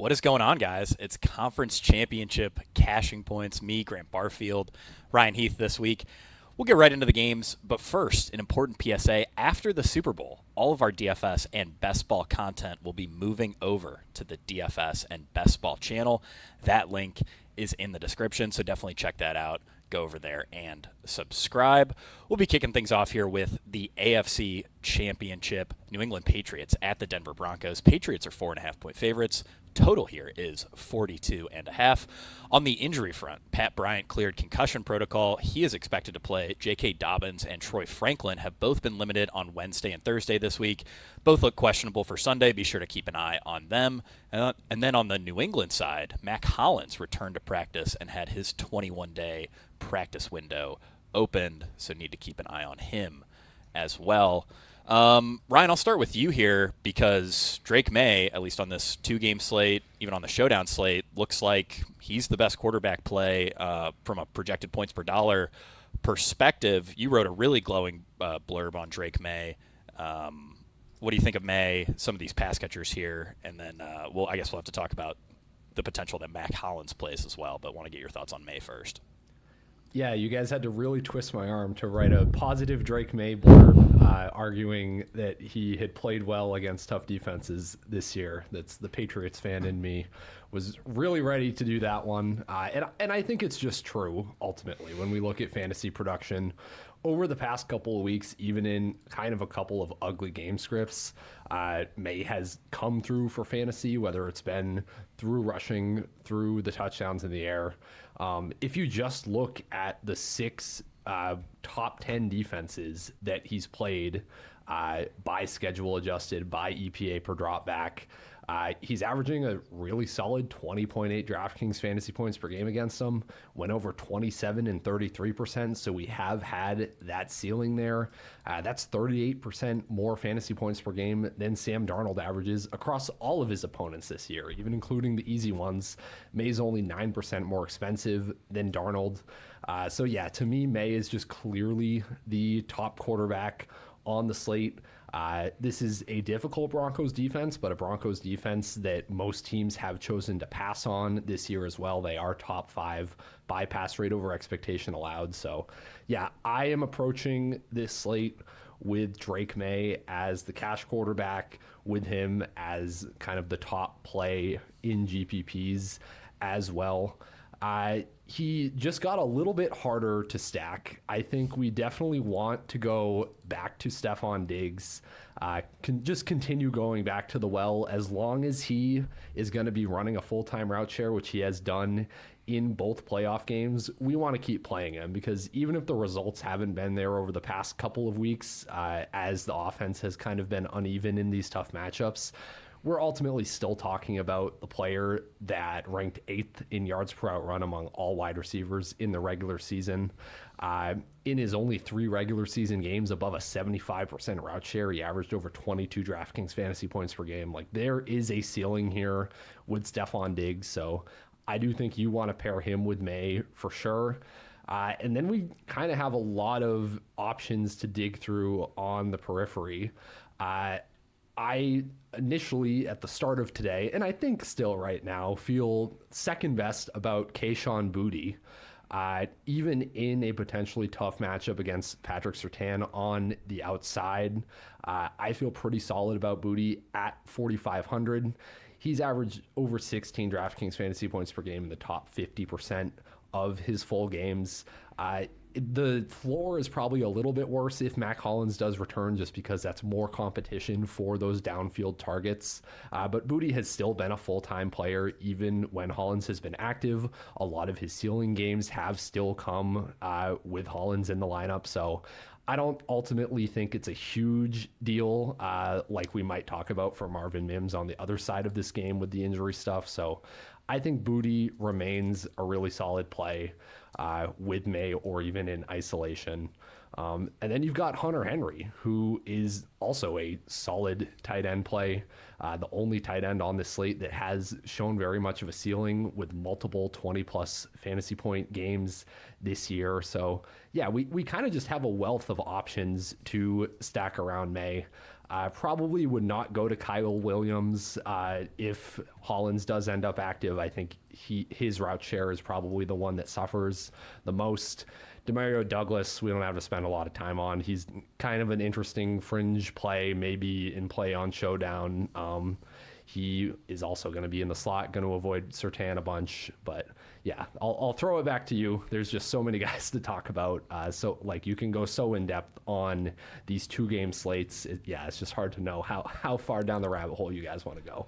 What is going on, guys? It's conference championship cashing points. Me, Graham Barfield, Ryan Heath this week. We'll get right into the games, but first, an important PSA. After the Super Bowl, all of our DFS and best ball content will be moving over to the DFS and best ball channel. That link is in the description, so definitely check that out. Go over there and subscribe. We'll be kicking things off here with the AFC Championship. New England Patriots at the Denver Broncos. Patriots are 4.5-point favorites. Total here is 42.5. On the injury front, Pat Bryant cleared concussion protocol. He is expected to play. J.K. Dobbins and Troy Franklin have both been limited on Wednesday and Thursday this week. Both look questionable for Sunday. Be sure to keep an eye on them. And then on the New England side, Mac Hollins returned to practice and had his 21-day practice window opened, so need to keep an eye on him as well. Ryan, I'll start with you here because Drake May, at least on this two-game slate, even on the showdown slate, looks like he's the best quarterback play from a projected points per dollar perspective. You wrote a really glowing blurb on Drake May. What do you think of May, some of these pass catchers here? And then I guess we'll have to talk about the potential that Mac Hollins plays as well, but want to get your thoughts on May first. Yeah, you guys had to really twist my arm to write a positive Drake May blurb, arguing that he had played well against tough defenses this year. That's the Patriots fan in me was really ready to do that one. And I think it's just true, ultimately, when we look at fantasy production. Over the past couple of weeks, even in kind of a couple of ugly game scripts, May has come through for fantasy, whether it's been through rushing, through the touchdowns in the air. If you just look at the six top 10 defenses that he's played by schedule adjusted, by EPA per drop back, he's averaging a really solid 20.8 DraftKings fantasy points per game against them, went over 27 and 33%, so we have had that ceiling there. That's 38% more fantasy points per game than Sam Darnold averages across all of his opponents this year, even including the easy ones. May's only 9% more expensive than Darnold. So yeah, to me, May is just clearly the top quarterback on the slate. This is a difficult Broncos defense, but a Broncos defense that most teams have chosen to pass on this year as well. They are top 5 by pass rate over expectation allowed. So yeah, I am approaching this slate with Drake May as the cash quarterback, with him as kind of the top play in GPPs as well. He just got a little bit harder to stack. I think we definitely want to go back to Stephon Diggs, can just continue going back to the well as long as he is going to be running a full-time route share, which he has done in both playoff games. We want to keep playing him because even if the results haven't been there over the past couple of weeks, as the offense has kind of been uneven in these tough matchups, we're ultimately still talking about the player that ranked 8th in yards per out run among all wide receivers in the regular season. In his only 3 regular season games above a 75% route share, he averaged over 22 DraftKings fantasy points per game. Like, there is a ceiling here with Stephon Diggs, so I do think you want to pair him with May for sure. And then we kind of have a lot of options to dig through on the periphery. I initially, at the start of today, and I think still right now, feel second best about Kayshon Boutte. Even in a potentially tough matchup against Patrick Surtain on the outside, I feel pretty solid about Boutte at 4,500. He's averaged over 16 DraftKings fantasy points per game in the top 50% of his full games. The floor is probably a little bit worse if Mac Hollins does return, just because that's more competition for those downfield targets. But Boutte has still been a full-time player even when Hollins has been active. A lot of his ceiling games have still come with Hollins in the lineup. So I don't ultimately think it's a huge deal like we might talk about for Marvin Mims on the other side of this game with the injury stuff. So I think Boutte remains a really solid play with May or even in isolation. And then you've got Hunter Henry, who is also a solid tight end play, the only tight end on this slate that has shown very much of a ceiling with multiple 20-plus fantasy point games this year. So, yeah, we kind of just have a wealth of options to stack around May. I probably would not go to Kyle Williams if Hollins does end up active. I think his route share is probably the one that suffers the most. Demario Douglas, we don't have to spend a lot of time on. He's kind of an interesting fringe play, maybe in play on Showdown. He is also going to be in the slot, going to avoid Surtain a bunch. But yeah, I'll throw it back to you. There's just so many guys to talk about. So like you can go so in depth on these 2-game slates. It's just hard to know how far down the rabbit hole you guys want to go.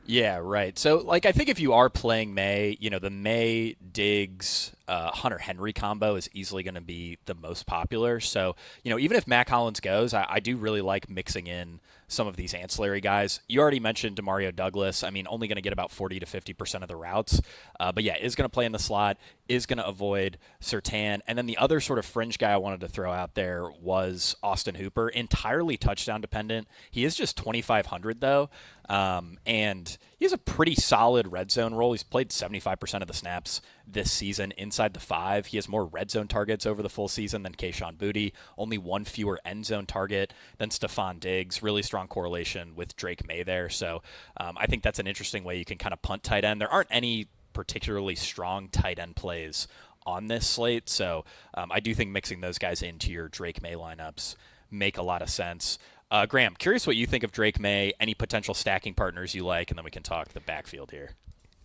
Yeah, right. So, like, I think if you are playing May, the May Diggs Hunter Henry combo is easily going to be the most popular. So, even if Mac Hollins goes, I do really like mixing in some of these ancillary guys. You already mentioned Demario Douglas. I mean, only going to get about 40 to 50% of the routes. But yeah, is going to play in the slot, is going to avoid Surtain. And then the other sort of fringe guy I wanted to throw out there was Austin Hooper, entirely touchdown dependent. He is just 2,500 though. And he has a pretty solid red zone role. He's played 75% of the snaps this season inside the 5. He has more red zone targets over the full season than Kayshon Boutte, only one fewer end zone target than Stephon Diggs. Really strong correlation with Drake May there. So I think that's an interesting way you can kind of punt tight end. There aren't any particularly strong tight end plays on this slate. So I do think mixing those guys into your Drake May lineups make a lot of sense. Graham, curious what you think of Drake May, any potential stacking partners you like, and then we can talk the backfield here.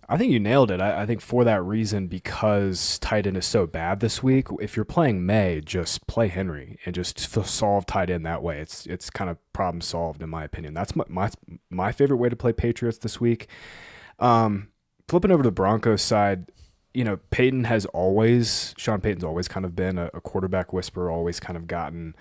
I think you nailed it. I think for that reason, because tight end is so bad this week, if you're playing May, just play Henry and just solve tight end that way. It's kind of problem solved in my opinion. That's my favorite way to play Patriots this week. Flipping over to the Broncos side, Sean Payton's always kind of been a quarterback whisperer, always kind of gotten,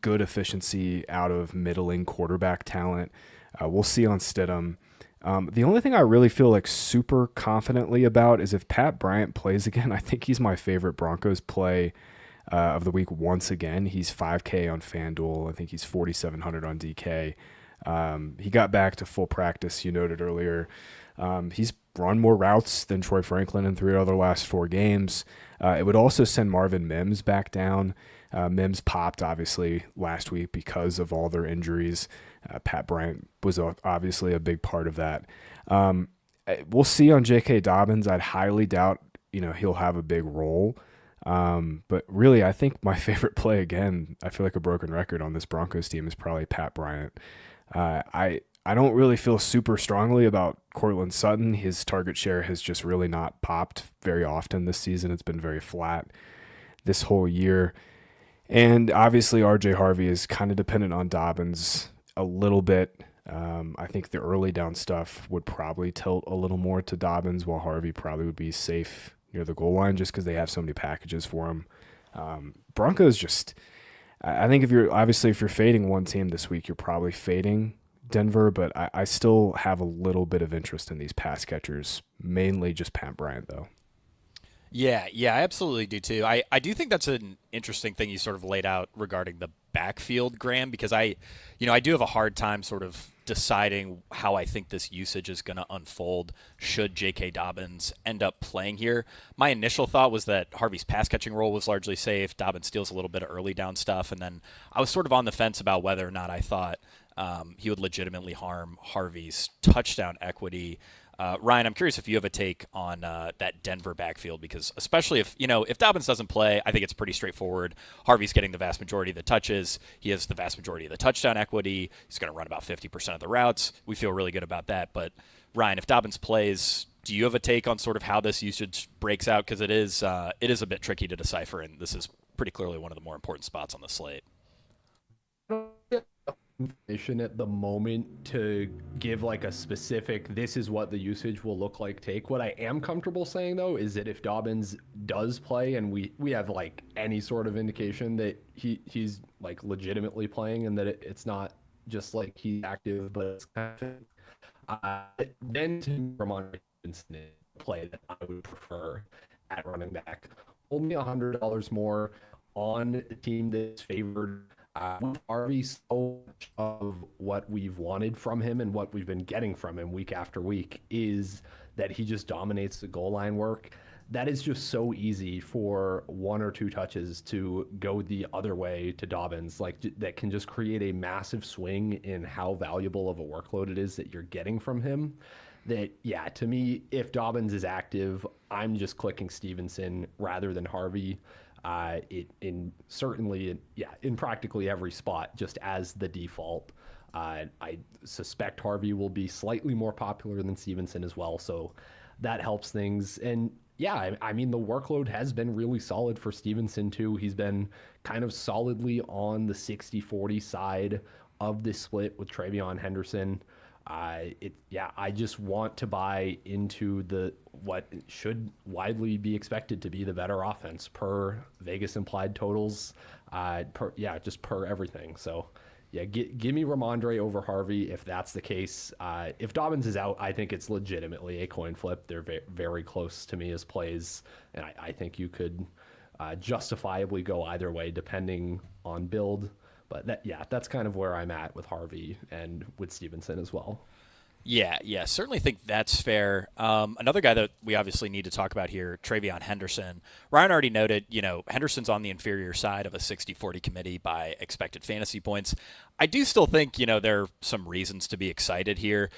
good efficiency out of middling quarterback talent. We'll see on Stidham. The only thing I really feel like super confidently about is if Pat Bryant plays again. I think he's my favorite Broncos play of the week once again. He's 5K on FanDuel. I think he's 4,700 on DK. He got back to full practice, you noted earlier. He's run more routes than Troy Franklin in 3 of their last 4 games. It would also send Marvin Mims back down. Mims popped, obviously, last week because of all their injuries. Pat Bryant was obviously a big part of that. We'll see on J.K. Dobbins. I'd highly doubt, he'll have a big role. But really, I think my favorite play, again, I feel like a broken record on this Broncos team, is probably Pat Bryant. I don't really feel super strongly about Courtland Sutton. His target share has just really not popped very often this season. It's been very flat this whole year. And obviously, RJ Harvey is kind of dependent on Dobbins a little bit. I think the early down stuff would probably tilt a little more to Dobbins, while Harvey probably would be safe near the goal line just because they have so many packages for him. Broncos just, I think if you're fading one team this week, you're probably fading Denver, but I still have a little bit of interest in these pass catchers, mainly just Pat Bryant, though. Yeah, I absolutely do too. I do think that's an interesting thing you sort of laid out regarding the backfield, Graham, because I do have a hard time sort of deciding how I think this usage is going to unfold should J.K. Dobbins end up playing here. My initial thought was that Harvey's pass catching role was largely safe. Dobbins steals a little bit of early down stuff, and then I was sort of on the fence about whether or not I thought he would legitimately harm Harvey's touchdown equity. Ryan, I'm curious if you have a take on that Denver backfield, because especially if Dobbins doesn't play, I think it's pretty straightforward. Harvey's getting the vast majority of the touches. He has the vast majority of the touchdown equity. He's going to run about 50% of the routes. We feel really good about that. But Ryan, if Dobbins plays, do you have a take on sort of how this usage breaks out? Because it is a bit tricky to decipher, and this is pretty clearly one of the more important spots on the slate. Information at the moment to give like a specific, this is what the usage will look like take. What I am comfortable saying though is that if Dobbins does play and we have like any sort of indication that he's like legitimately playing and that it's not just like he's active but it's kind of then to Ramon play that I would prefer at running back. Only $100 more on a team that's favored. Harvey, so much of what we've wanted from him and what we've been getting from him week after week is that he just dominates the goal line work. that is just so easy for 1 or 2 touches to go the other way to Dobbins. Like that can just create a massive swing in how valuable of a workload it is that you're getting from him. That, yeah, to me, if Dobbins is active, I'm just clicking Stevenson rather than Harvey. In practically every spot, just as the default. I suspect Harvey will be slightly more popular than Stevenson as well, so that helps things. And yeah, I mean, the workload has been really solid for Stevenson too. He's been kind of solidly on the 60-40 side of this split with Travion Henderson. I just want to buy into what should widely be expected to be the better offense per Vegas implied totals, just per everything. So yeah, give me Ramondre over Harvey if that's the case. If Dobbins is out, I think it's legitimately a coin flip. They're very close to me as plays, and I think you could justifiably go either way depending on build. But that's kind of where I'm at with Harvey and with Stevenson as well. Yeah, certainly think that's fair. Another guy that we obviously need to talk about here, Travion Henderson. Ryan already noted, Henderson's on the inferior side of a 60-40 committee by expected fantasy points. I do still think, there are some reasons to be excited here.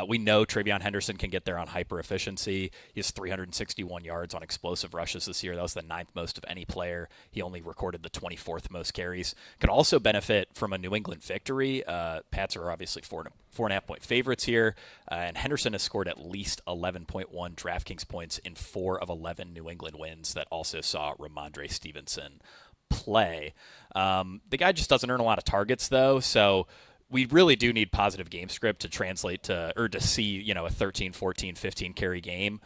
We know Travion Henderson can get there on hyper efficiency. He has 361 yards on explosive rushes this year. That was the 9th most of any player. He only recorded the 24th most carries. Could also benefit from a New England victory. Pats are obviously 4.5 point favorites here. And Henderson has scored at least 11.1 DraftKings points in 4 of 11 New England wins that also saw Ramondre Stevenson play. The guy just doesn't earn a lot of targets, though, so we really do need positive game script to translate to see, a 13, 14, 15 carry game,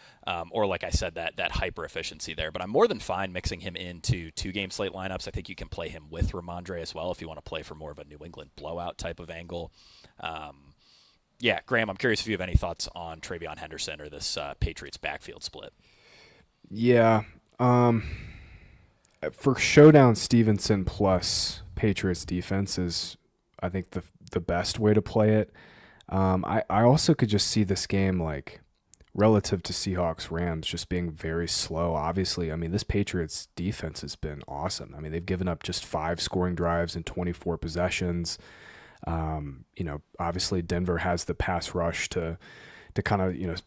or like I said, that hyper efficiency there. But I'm more than fine mixing him into 2-game slate lineups. I think you can play him with Ramondre as well if you want to play for more of a New England blowout type of angle. Yeah, Graham, I'm curious if you have any thoughts on Travion Henderson or this Patriots backfield split. Yeah. For showdown, Stevenson plus Patriots defense is, I think, the best way to play it. I also could just see this game, like, relative to Seahawks Rams, just being very slow. Obviously, I mean, this Patriots defense has been awesome. I mean, they've given up just 5 scoring drives in 24 possessions. Obviously Denver has the pass rush to kind of,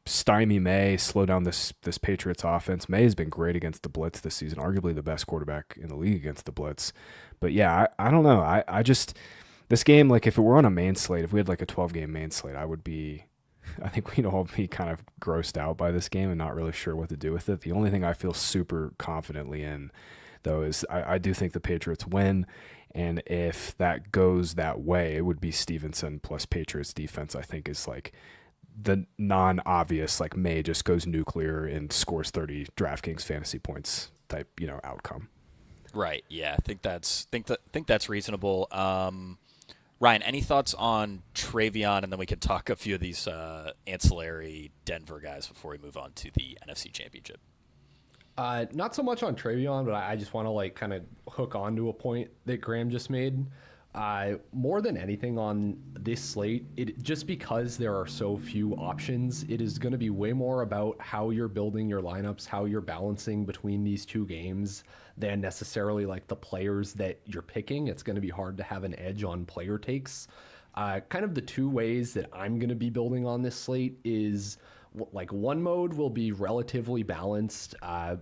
stymie May, slow down this Patriots offense. May has been great against the blitz this season, arguably the best quarterback in the league against the blitz. But yeah, I don't know. I just, this game, like if it were on a main slate, if we had like a 12-game main slate, I think we'd all be kind of grossed out by this game and not really sure what to do with it. The only thing I feel super confidently in, though, is I do think the Patriots win. And if that goes that way, it would be Stevenson plus Patriots defense, I think, is like the non-obvious, like May just goes nuclear and scores 30 DraftKings fantasy points type, outcome. Right. Yeah. I think that's reasonable. Ryan, any thoughts on Travion? And then we can talk a few of these ancillary Denver guys before we move on to the NFC Championship. Not so much on Travion, but I just want to kind of hook on to a point that Graham just made. More than anything on this slate, just because there are so few options, it is going to be way more about how you're building your lineups, how you're balancing between these 2 games than necessarily like the players that you're picking. It's going to be hard to have an edge on player takes. Kind of the 2 ways that I'm going to be building on this slate is, like, one mode will be relatively balanced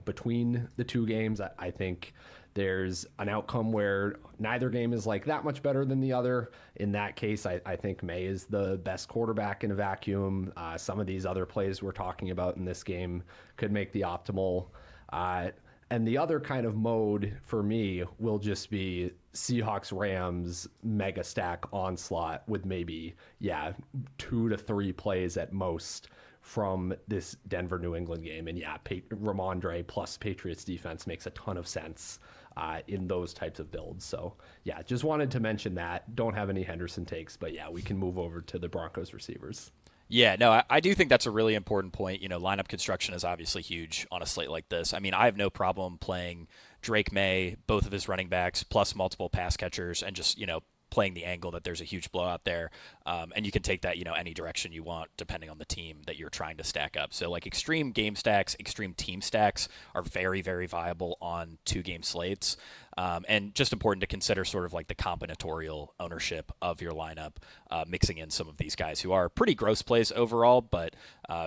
between the 2 games. I think there's an outcome where neither game is like that much better than the other. In that case, I think May is the best quarterback in a vacuum. Some of these other plays we're talking about in this game could make the optimal. And the other kind of mode for me will just be Seahawks Rams mega stack onslaught with maybe 2 to 3 plays at most from this Denver New England game. And Ramondre plus Patriots defense makes a ton of sense in those types of builds. So just wanted to mention that. Don't have any Henderson takes, but we can move over to the Broncos receivers. Yeah, no, I do think that's a really important point. Lineup construction is obviously huge on a slate like this. I mean, I have no problem playing Drake May, both of his running backs, plus multiple pass catchers, and just, playing the angle that there's a huge blowout there. And you can take that, any direction you want depending on the team that you're trying to stack up. So like extreme game stacks, extreme team stacks are very, very viable on 2-game slates. And just important to consider sort of like the combinatorial ownership of your lineup, mixing in some of these guys who are pretty gross plays overall, but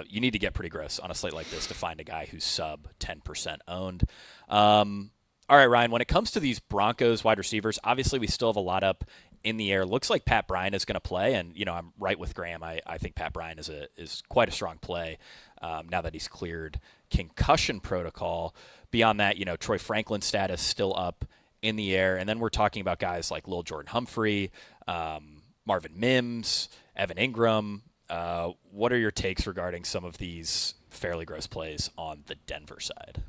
you need to get pretty gross on a slate like this to find a guy who's sub 10% owned. All right, Ryan, when it comes to these Broncos wide receivers, obviously we still have a lot up in the air. Looks like Pat Bryant is going to play, and I'm right with Graham. I think Pat Bryant is quite a strong play now that he's cleared concussion protocol. Beyond that, Troy Franklin's status still up in the air, and then we're talking about guys like Lil Jordan Humphrey, Marvin Mims, Evan Ingram. What are your takes regarding some of these fairly gross plays on the Denver side?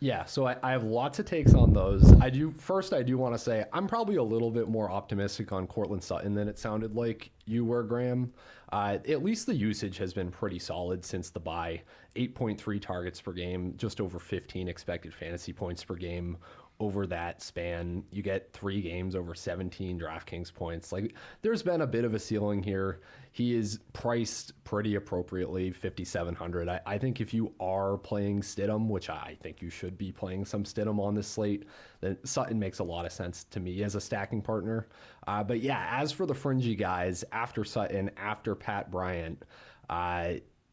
Yeah, so I have lots of takes on those. I do want to say I'm probably a little bit more optimistic on Courtland Sutton than it sounded like you were, Graham. At least the usage has been pretty solid since the bye. 8.3 targets per game, just over 15 expected fantasy points per game over that span. You get 3 games over 17 DraftKings points. Like, there's been a bit of a ceiling here. He is priced pretty appropriately, 5,700. I think if you are playing Stidham, which I think you should be playing some Stidham on this slate, then Sutton makes a lot of sense to me as a stacking partner. But yeah, as for the fringy guys, after Sutton, after Pat Bryant,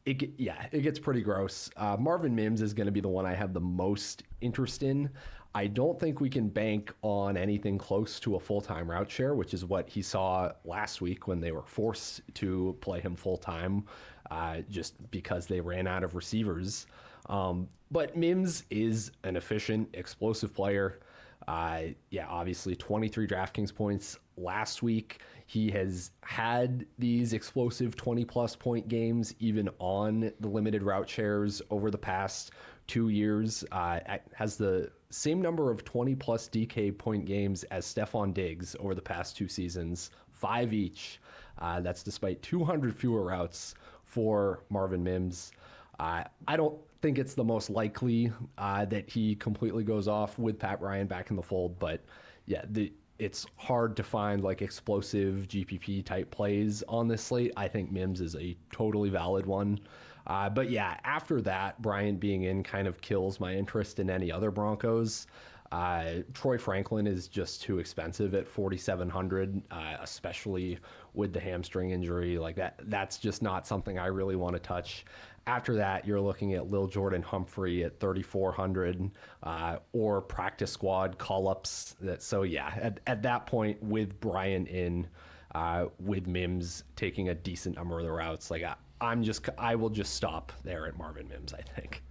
it gets pretty gross. Marvin Mims is going to be the one I have the most interest in. I don't think we can bank on anything close to a full-time route share, which is what he saw last week when they were forced to play him full-time just because they ran out of receivers. But Mims is an efficient, explosive player. Obviously 23 DraftKings points last week. He has had these explosive 20-plus point games even on the limited route shares over the past 2 years. Has the same number of 20-plus DK point games as Stephon Diggs over the past 2 seasons, 5 each. That's despite 200 fewer routes for Marvin Mims. I don't think it's the most likely that he completely goes off with Pat Bryant back in the fold, but yeah, it's hard to find like explosive GPP type plays on this slate. I think Mims is a totally valid one. But yeah, after that, Bryant being in kind of kills my interest in any other Broncos. Troy Franklin is just too expensive at 4,700, especially with the hamstring injury. Like that's just not something I really want to touch. After that, you're looking at Lil Jordan Humphrey at 3,400, or practice squad call-ups. So yeah, at that point with Bryant in, with Mims taking a decent number of the routes, like I will just stop there at Marvin Mims, I think.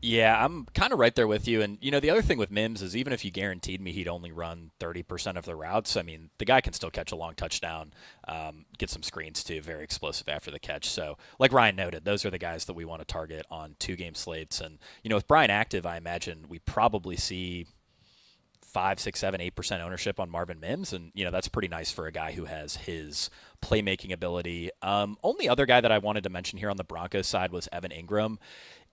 Yeah, I'm kind of right there with you. And, the other thing with Mims is even if you guaranteed me he'd only run 30% of the routes, I mean, the guy can still catch a long touchdown, get some screens too, very explosive after the catch. So like Ryan noted, those are the guys that we want to target on 2-game slates. And, with Bryant active, I imagine we probably see 5, 6, 7, 8% ownership on Marvin Mims. And, that's pretty nice for a guy who has his playmaking ability. Only other guy that I wanted to mention here on the Broncos side was Evan Ingram.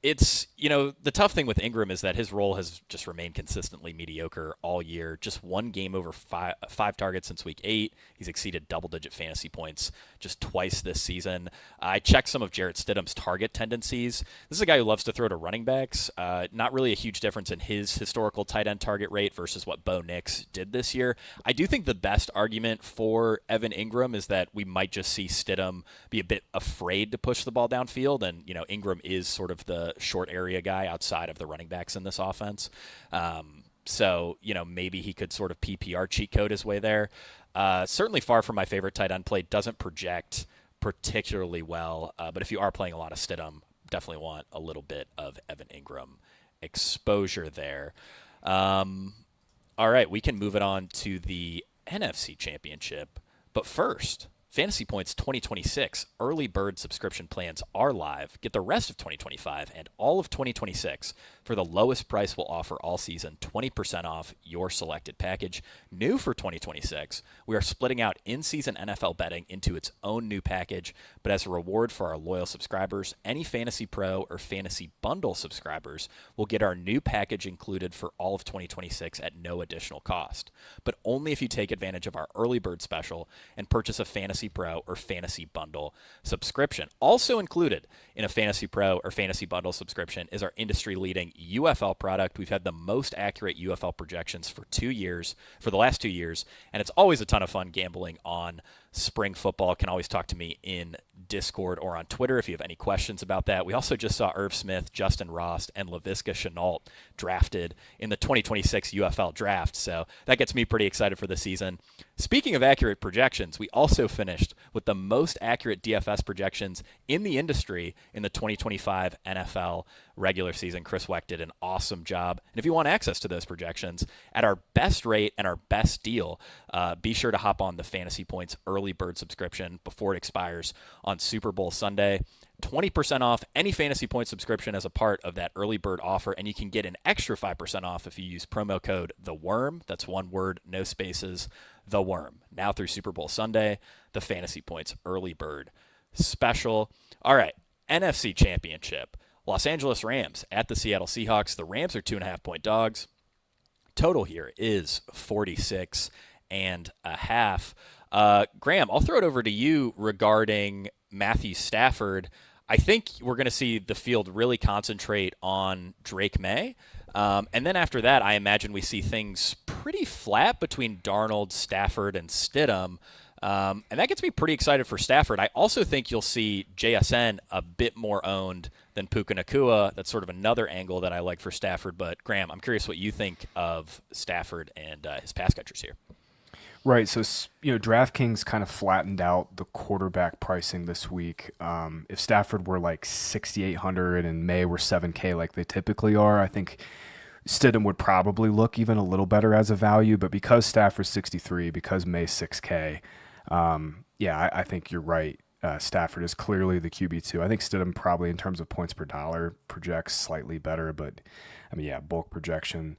It's, the tough thing with Ingram is that his role has just remained consistently mediocre all year. Just 1 game over 5 targets since week 8. He's exceeded double-digit fantasy points just twice this season. I checked some of Jarrett Stidham's target tendencies. This is a guy who loves to throw to running backs. Not really a huge difference in his historical tight end target rate versus what Bo Nix did this year. I do think the best argument for Evan Ingram is that we might just see Stidham be a bit afraid to push the ball downfield, and, Ingram is sort of the short area guy outside of the running backs in this offense. So, maybe he could sort of PPR cheat code his way there. Certainly far from my favorite tight end play. Doesn't project particularly well. But if you are playing a lot of Stidham, definitely want a little bit of Evan Ingram exposure there. All right, we can move it on to the NFC Championship. But first, Fantasy Points 2026 early bird subscription plans are live. Get the rest of 2025 and all of 2026 for the lowest price we'll offer all season, 20% off your selected package. New for 2026, we are splitting out in-season NFL betting into its own new package, but as a reward for our loyal subscribers, any Fantasy Pro or Fantasy Bundle subscribers will get our new package included for all of 2026 at no additional cost, but only if you take advantage of our early bird special and purchase a Fantasy Pro or Fantasy Bundle subscription. Also included in a Fantasy Pro or Fantasy Bundle subscription is our industry-leading UFL product. We've had the most accurate UFL projections for the last 2 years, and it's always a ton of fun gambling on spring football. Can always talk to me in Discord or on Twitter if you have any questions about that. We also just saw Irv Smith, Justin Ross, and Laviska Shenault drafted in the 2026 UFL draft, so that gets me pretty excited for the season. Speaking of accurate projections, we also finished with the most accurate DFS projections in the industry in the 2025 NFL regular season. Chris Weck did an awesome job. And if you want access to those projections at our best rate and our best deal, be sure to hop on the Fantasy Points early bird subscription before it expires on Super Bowl Sunday. 20% off any Fantasy Point subscription as a part of that early bird offer, and you can get an extra 5% off if you use promo code THEWORM. That's one word, no spaces, The Worm. Now through Super Bowl Sunday, the Fantasy Points early bird special. All right, NFC Championship. Los Angeles Rams at the Seattle Seahawks. The Rams are 2.5-point dogs. Total here is 46.5. Graham, I'll throw it over to you regarding Matthew Stafford. I think we're going to see the field really concentrate on Drake May. And then after that, I imagine we see things pretty flat between Darnold, Stafford, and Stidham. And that gets me pretty excited for Stafford. I also think you'll see JSN a bit more owned than Puka Nacua. That's sort of another angle that I like for Stafford. But, Graham, I'm curious what you think of Stafford and his pass catchers here. Right, so DraftKings kind of flattened out the quarterback pricing this week. If Stafford were like 6,800 and May were 7K like they typically are, I think Stidham would probably look even a little better as a value. But because Stafford's 63, because May's 6K, I think you're right. Stafford is clearly the QB2. I think Stidham probably in terms of points per dollar projects slightly better, but bulk projection.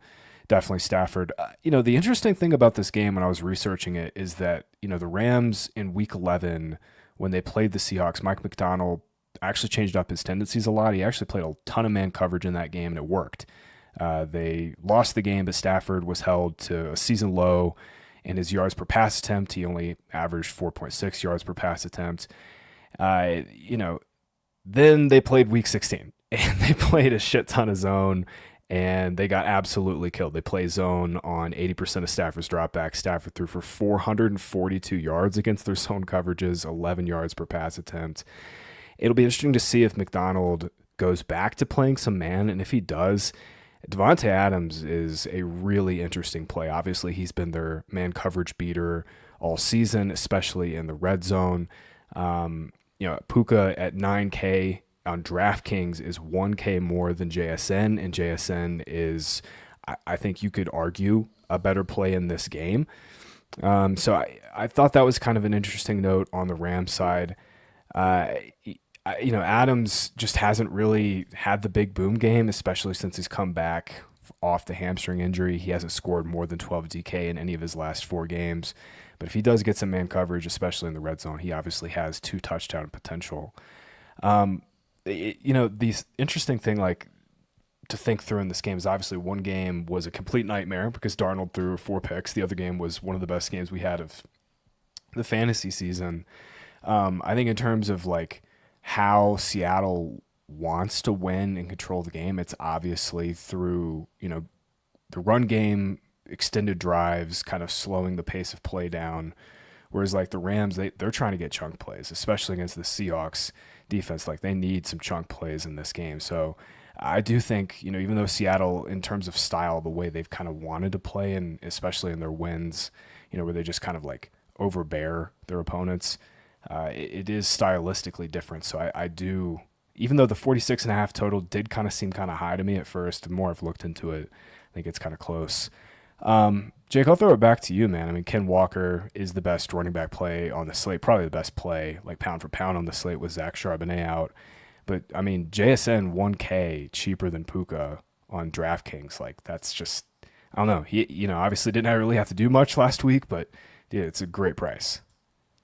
Definitely Stafford. The interesting thing about this game when I was researching it is that, the Rams in week 11, when they played the Seahawks, Mike McDonald actually changed up his tendencies a lot. He actually played a ton of man coverage in that game, and it worked. They lost the game, but Stafford was held to a season low in his yards per pass attempt. He only averaged 4.6 yards per pass attempt. Then they played week 16, and they played a shit ton of zone, and they got absolutely killed. They play zone on 80% of Stafford's dropbacks. Stafford threw for 442 yards against their zone coverages, 11 yards per pass attempt. It'll be interesting to see if McDonald goes back to playing some man, and if he does, Devontae Adams is a really interesting play. Obviously, he's been their man coverage beater all season, especially in the red zone. Puka at 9K on DraftKings is 1K more than JSN, and JSN is, I think you could argue, a better play in this game. So I thought that was kind of an interesting note on the Rams side. Adams just hasn't really had the big boom game, especially since he's come back off the hamstring injury. He hasn't scored more than 12 DK in any of his last 4 games. But if he does get some man coverage, especially in the red zone, he obviously has 2 touchdown potential. The interesting thing, to think through in this game is obviously one game was a complete nightmare because Darnold threw 4 picks. The other game was one of the best games we had of the fantasy season. I think in terms of how Seattle wants to win and control the game, it's obviously through, the run game, extended drives, kind of slowing the pace of play down. Whereas the Rams, they're trying to get chunk plays, especially against the Seahawks defense. They need some chunk plays in this game. So I do think, even though Seattle, in terms of style, the way they've kind of wanted to play, and especially in their wins, where they just kind of overbear their opponents, it is stylistically different. So I do, even though the 46.5 total did kind of seem kind of high to me at first, the more I've looked into it, I think it's kind of close. Jake, I'll throw it back to you, man. I mean, Ken Walker is the best running back play on the slate, probably the best play, like pound for pound on the slate with Zach Charbonnet out. But, I mean, JSN 1K cheaper than Puka on DraftKings. Like, that's just, I don't know. He, obviously didn't really have to do much last week, but yeah, it's a great price.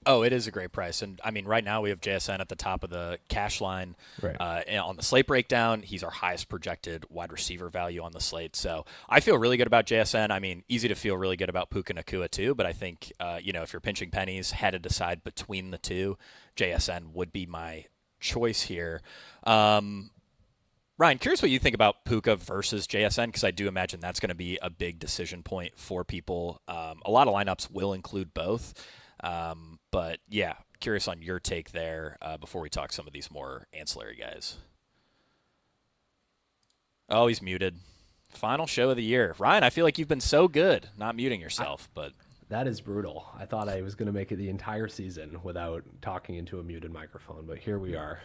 Oh, it is a great price. And, I mean, right now we have JSN at the top of the cash line. Right. On the slate breakdown, he's our highest projected wide receiver value on the slate. So I feel really good about JSN. I mean, easy to feel really good about Puka Nacua too, but I think, if you're pinching pennies, had to decide between the two, JSN would be my choice here. Ryan, curious what you think about Puka versus JSN, because I do imagine that's going to be a big decision point for people. A lot of lineups will include both. But yeah, curious on your take there before we talk some of these more ancillary guys. Oh, he's muted. Final show of the year. Ryan, I feel like you've been so good not muting yourself, but That is brutal. I thought I was going to make it the entire season without talking into a muted microphone, but here we are.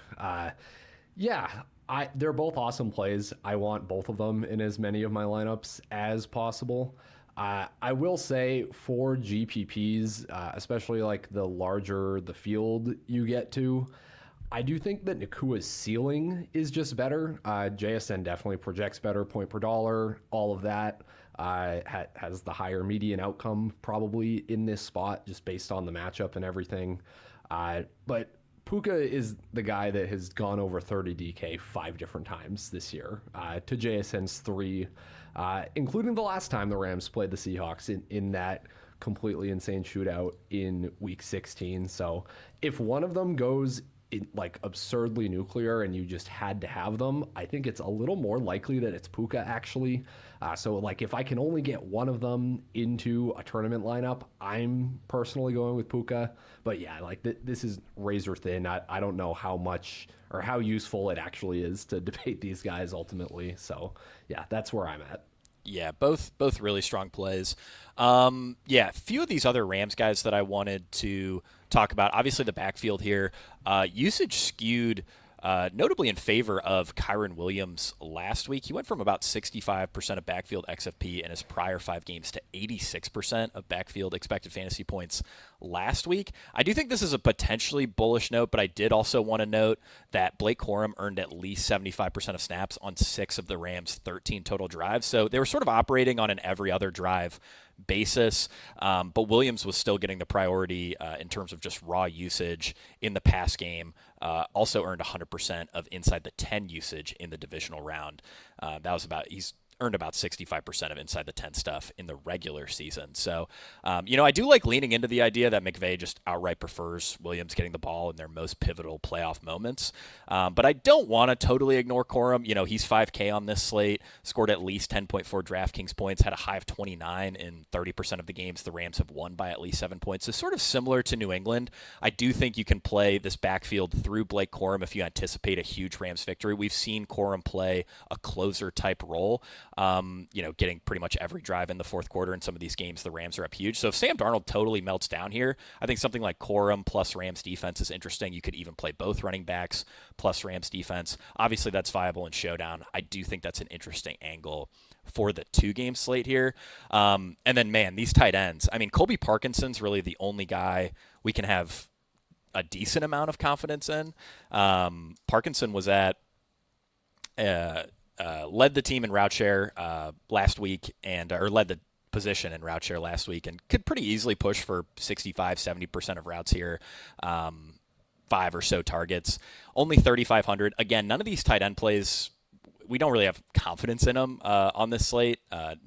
They're both awesome plays. I want both of them in as many of my lineups as possible. I will say for GPPs, especially like the larger the field you get to, I do think that Nakua's ceiling is just better. JSN definitely projects better, point per dollar, all of that. Has the higher median outcome probably in this spot just based on the matchup and everything. But Puka is the guy that has gone over 30 DK 5 different times this year to JSN's 3, including the last time the Rams played the Seahawks in that completely insane shootout in week 16. So if one of them goes like absurdly nuclear and you just had to have them, I think it's a little more likely that it's Puka actually. So like if I can only get one of them into a tournament lineup, I'm personally going with Puka. But yeah, like this is razor thin. I don't know how much or how useful it actually is to debate these guys ultimately. So yeah, that's where I'm at. yeah, both really strong plays. Few of these other Rams guys that I wanted to talk about. Obviously, the backfield here, usage skewed notably in favor of Kyren Williams last week. He went from about 65% of backfield XFP in his prior 5 games to 86% of backfield expected fantasy points last week. I do think this is a potentially bullish note, but I did also want to note that Blake Corum earned at least 75% of snaps on 6 of the Rams' 13 total drives. So they were sort of operating on an every other drive basis, but Williams was still getting the priority in terms of just raw usage in the pass game. Also earned 100% of inside the 10 usage in the divisional round. He's earned about 65% of inside the 10 stuff in the regular season. So, I do like leaning into the idea that McVay just outright prefers Williams getting the ball in their most pivotal playoff moments. But I don't want to totally ignore Corum. He's 5K on this slate, scored at least 10.4 DraftKings points, had a high of 29 in 30% of the games the Rams have won by at least 7 points. So sort of similar to New England. I do think you can play this backfield through Blake Corum if you anticipate a huge Rams victory. We've seen Corum play a closer type role. Getting pretty much every drive in the fourth quarter in some of these games, the Rams are up huge. So if Sam Darnold totally melts down here, I think something like Corum plus Rams defense is interesting. You could even play both running backs plus Rams defense. Obviously, that's viable in Showdown. I do think that's an interesting angle for the 2-game slate here. And then, man, these tight ends. I mean, Colby Parkinson's really the only guy we can have a decent amount of confidence in. Parkinson was led the team in route share last week or led the position in route share last week and could pretty easily push for 65-70% of routes here. 5 or so targets, only 3,500. Again, none of these tight end plays, we don't really have confidence in them on this slate.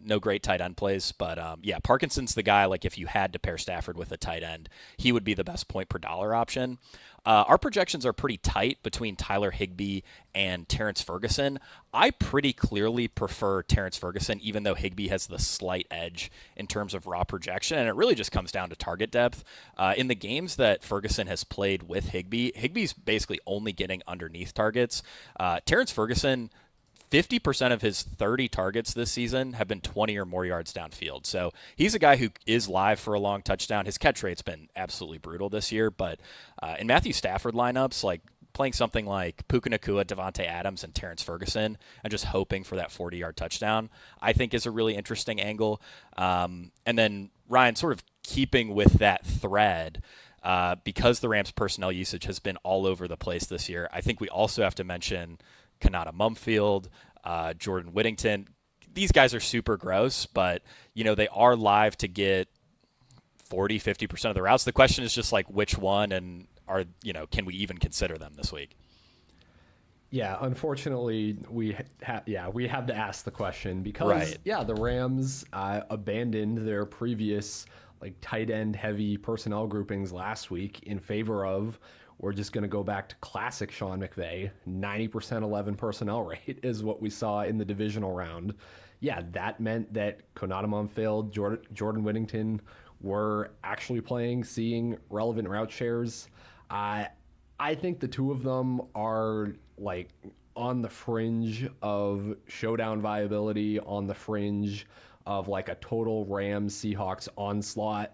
No great tight end plays, but Parkinson's the guy. Like if you had to pair Stafford with a tight end, he would be the best point per dollar option. Our projections are pretty tight between Tyler Higbee and Terrence Ferguson. I pretty clearly prefer Terrence Ferguson, even though Higbee has the slight edge in terms of raw projection, and it really just comes down to target depth. In the games that Ferguson has played with Higbee, Higbee's basically only getting underneath targets. Terrence Ferguson, 50% of his 30 targets this season have been 20 or more yards downfield. So he's a guy who is live for a long touchdown. His catch rate's been absolutely brutal this year, but in Matthew Stafford lineups, like playing something like Puka Nacua, Devontae Adams, and Terrence Ferguson, and just hoping for that 40-yard touchdown, I think is a really interesting angle. And then Ryan, sort of keeping with that thread, because the Rams' personnel usage has been all over the place this year, I think we also have to mention Kanata Mumfield, Jordan Whittington. These guys are super gross, but, they are live to get 40, 50% of the routes. The question is just like which one, and can we even consider them this week? Yeah, unfortunately, we have to ask the question because the Rams abandoned their previous tight end heavy personnel groupings last week in favor of, we're just going to go back to classic Sean McVay. 90% 11 personnel rate is what we saw in the divisional round. Yeah, that meant that Konata Mumfield, Jordan Whittington were actually seeing relevant route shares. I think the two of them are on the fringe of showdown viability, on the fringe of a total Rams Seahawks onslaught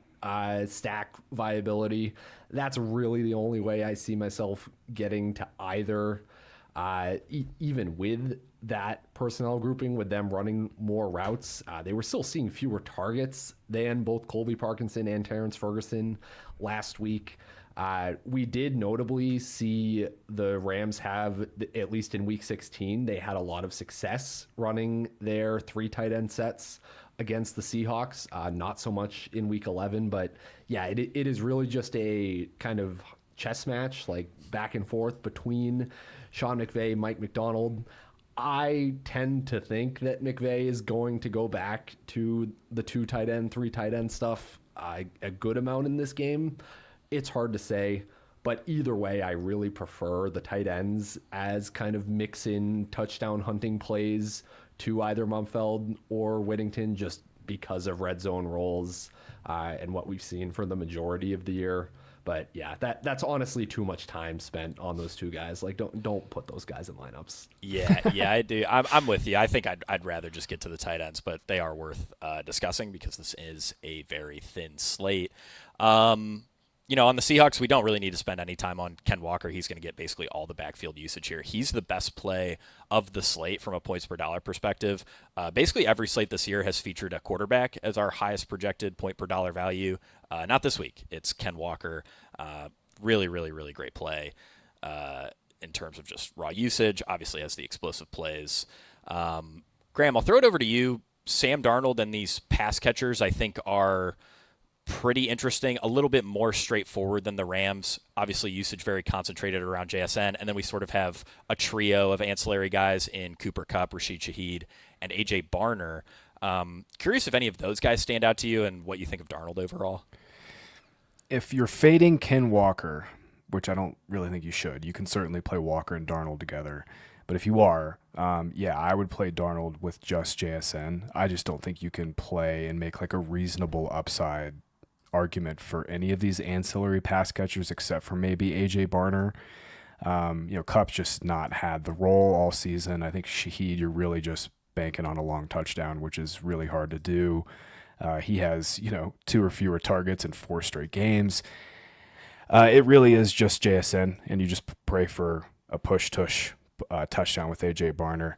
stack viability. That's really the only way I see myself getting to either, even with that personnel grouping, with them running more routes. They were still seeing fewer targets than both Colby Parkinson and Terrence Ferguson last week. We did notably see the Rams have, at least in week 16, they had a lot of success running their 3 tight end sets against the Seahawks. Not so much in week 11, but yeah, it is really just a kind of chess match, back and forth between Sean McVay, Mike McDonald. I tend to think that McVay is going to go back to the 2 tight end, 3 tight end stuff a good amount in this game. It's hard to say, but either way, I really prefer the tight ends as kind of mix-in touchdown hunting plays to either Mumfield or Whittington, just because of red zone roles and what we've seen for the majority of the year. But yeah, that's honestly too much time spent on those 2 guys. Don't put those guys in lineups. Yeah, I do. I'm with you. I think I'd rather just get to the tight ends, but they are worth discussing because this is a very thin slate. On the Seahawks, we don't really need to spend any time on Ken Walker. He's going to get basically all the backfield usage here. He's the best play of the slate from a points per dollar perspective. Basically, every slate this year has featured a quarterback as our highest projected point per dollar value. Not this week. It's Ken Walker. Really, really, really great play in terms of just raw usage. Obviously, has the explosive plays. Graham, I'll throw it over to you. Sam Darnold and these pass catchers, I think, are pretty interesting, a little bit more straightforward than the Rams. Obviously, usage very concentrated around JSN, and then we sort of have a trio of ancillary guys in Cooper Kupp, Rashid Shaheed, and A.J. Barner. Curious if any of those guys stand out to you and what you think of Darnold overall. If you're fading Ken Walker, which I don't really think you should, you can certainly play Walker and Darnold together. But if you are, I would play Darnold with just JSN. I just don't think you can play and make a reasonable upside argument for any of these ancillary pass catchers except for maybe AJ Barner. Kupp's just not had the role all season. I think Shaheed, you're really just banking on a long touchdown, which is really hard to do. He has 2 or fewer targets in 4 straight games. It really is just JSN, and you just pray for a push-tush touchdown with AJ Barner.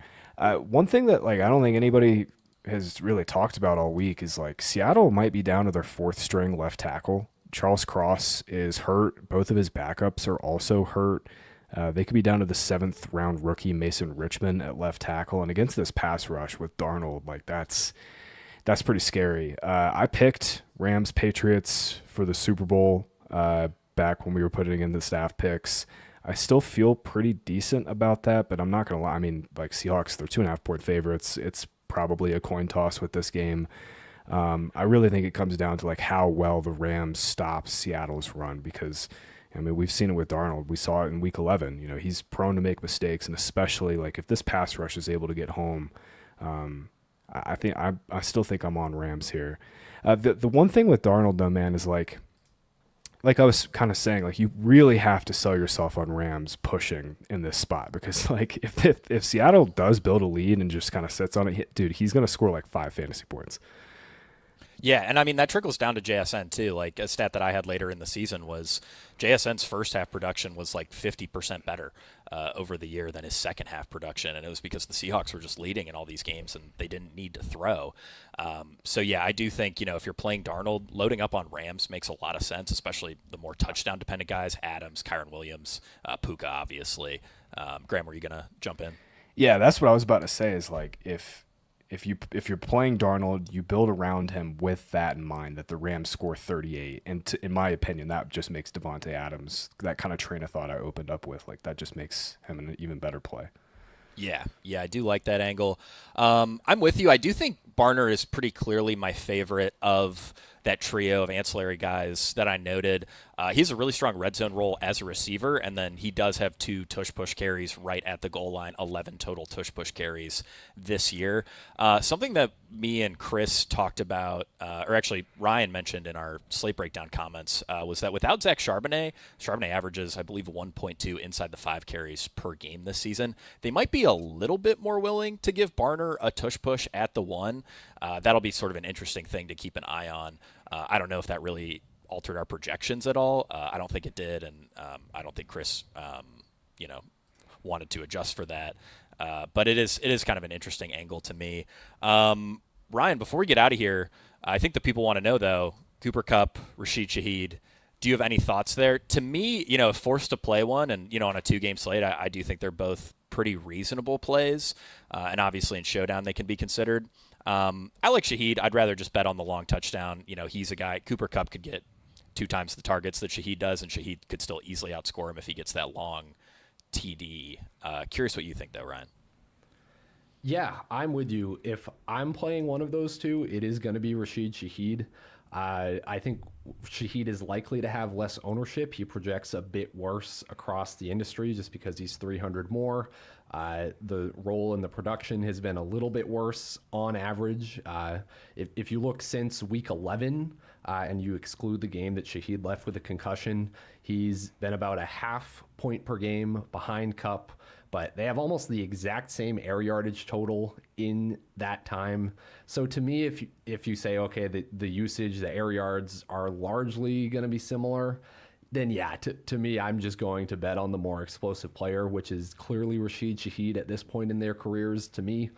One thing that I don't think anybody has really talked about all week is Seattle might be down to their 4th string left tackle. Charles Cross is hurt. Both of his backups are also hurt. They could be down to the 7th round rookie Mason Richmond at left tackle. And against this pass rush with Darnold, that's pretty scary. I picked Rams Patriots for the Super Bowl back when we were putting in the staff picks. I still feel pretty decent about that, but I'm not going to lie. I mean, Seahawks, they're 2.5-point favorites. It's probably a coin toss with this game. I really think it comes down to how well the Rams stop Seattle's run, because we've seen it with Darnold. We saw it in week 11. He's prone to make mistakes, and especially if this pass rush is able to get home, I still think I'm on Rams here. The one thing with Darnold though, man, is like I was kind of saying, you really have to sell yourself on Rams pushing in this spot, because if Seattle does build a lead and just kind of sits on it, dude, he's going to score 5 fantasy points. Yeah, and I mean that trickles down to JSN too. Like a stat that I had later in the season was JSN's first half production was like 50% better over the year than his second half production, and it was because the Seahawks were just leading in all these games and they didn't need to throw. So yeah, I do think if you're playing Darnold, loading up on Rams makes a lot of sense, especially the more touchdown dependent guys: Adams, Kyron Williams, Puka, obviously. Graham, were you gonna jump in? Yeah, that's what I was about to say. Is like if you're playing Darnold, you build around him with that in mind, that the Rams score 38. And in my opinion, that just makes Devontae Adams, that kind of train of thought I opened up with, like that just makes him an even better play. Yeah, I do like that angle. I'm with you. I do think Barner is pretty clearly my favorite of that trio of ancillary guys that I noted. He has a really strong red zone role as a receiver, and then he does have 2 tush-push carries right at the goal line, 11 total tush-push carries this year. Something that me and Chris talked about, or actually Ryan mentioned in our slate breakdown comments, was that without Zach Charbonnet averages, I believe, 1.2 inside the 5 carries per game this season. They might be a little bit more willing to give Barner a tush-push at the 1. That'll be sort of an interesting thing to keep an eye on. I don't know if that really altered our projections at all. I don't think it did, and I don't think Chris, wanted to adjust for that. But it is kind of an interesting angle to me. Ryan, before we get out of here, I think the people want to know though: Cooper Kupp, Rashid Shaheed. Do you have any thoughts there? To me, if forced to play one, and on a 2-game slate, I do think they're both pretty reasonable plays, and obviously in showdown they can be considered. I like Shaheed. I'd rather just bet on the long touchdown. He's a guy. Cooper Kupp could get 2 times the targets that Shaheed does, and Shaheed could still easily outscore him if he gets that long TD. Curious what you think, though, Ryan. Yeah, I'm with you. If I'm playing one of those two, it is going to be Rashid Shaheed. I think Shaheed is likely to have less ownership. He projects a bit worse across the industry just because he's 300 more. The role in the production has been a little bit worse on average. If you look since week 11 and you exclude the game that Shaheed left with a concussion, he's been about a half point per game behind Kupp, but they have almost the exact same air yardage total in that time. So to me, if you say, okay, the usage, the air yards are largely going to be similar, then yeah, to me, I'm just going to bet on the more explosive player, which is clearly Rashid Shaheed at this point in their careers. To me,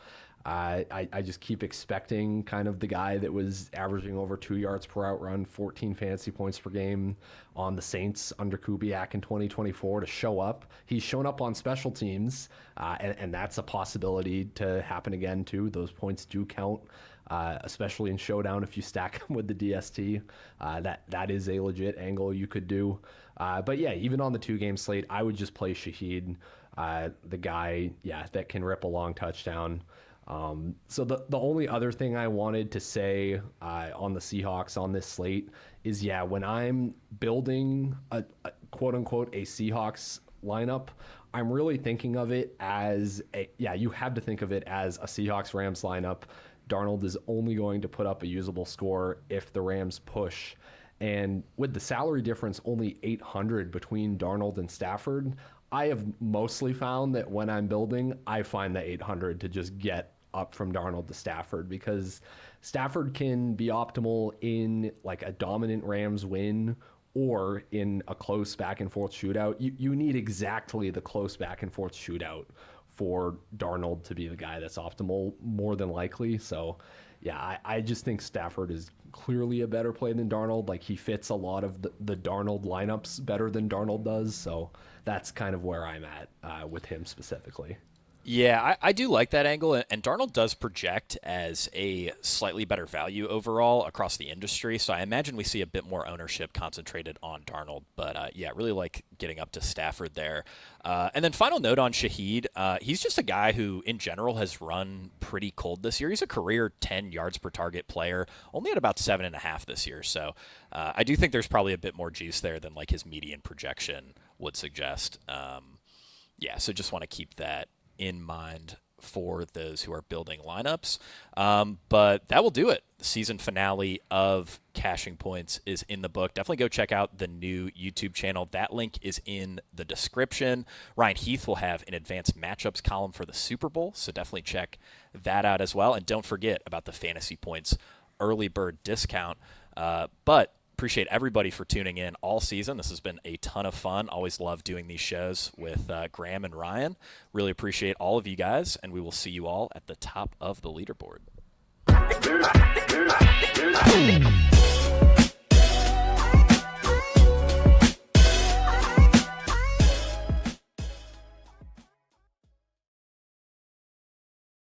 I just keep expecting kind of the guy that was averaging over 2 yards per out run, 14 fantasy points per game on the Saints under Kubiak in 2024 to show up. He's shown up on special teams, and that's a possibility to happen again too. Those points do count. Especially in showdown, if you stack them with the DST, that is a legit angle you could do. But yeah, even on the 2-game slate, I would just play Shaheed, the guy, that can rip a long touchdown. So the only other thing I wanted to say on the Seahawks on this slate is, when I'm building a quote unquote a Seahawks lineup, I'm really thinking of it as you have to think of it as a Seahawks Rams lineup. Darnold is only going to put up a usable score if the Rams push. And with the salary difference only 800 between Darnold and Stafford, I have mostly found that when I'm building, I find the 800 to just get up from Darnold to Stafford, because Stafford can be optimal in like a dominant Rams win or in a close back and forth shootout. You need exactly the close back and forth shootout for Darnold to be the guy that's optimal, more than likely. So I just think Stafford is clearly a better play than Darnold. Like, he fits a lot of the Darnold lineups better than Darnold does. So that's kind of where I'm at with him specifically. Yeah, I do like that angle, and Darnold does project as a slightly better value overall across the industry, so I imagine we see a bit more ownership concentrated on Darnold, but really like getting up to Stafford there. And then final note on Shaheed, he's just a guy who in general has run pretty cold this year. He's a career 10 yards per target player, only at about 7.5 this year, so I do think there's probably a bit more juice there than like his median projection would suggest. So just want to keep that in mind for those who are building lineups. But that will do it. The season finale of Cashing Points is in the book. Definitely go check out the new YouTube channel. That link is in the description. Ryan Heath will have an advanced matchups column for the Super Bowl, so definitely check that out as well. And don't forget about the fantasy points early bird discount. But appreciate everybody for tuning in all season. This has been a ton of fun. Always love doing these shows with Graham and Ryan. Really appreciate all of you guys, and we will see you all at the top of the leaderboard.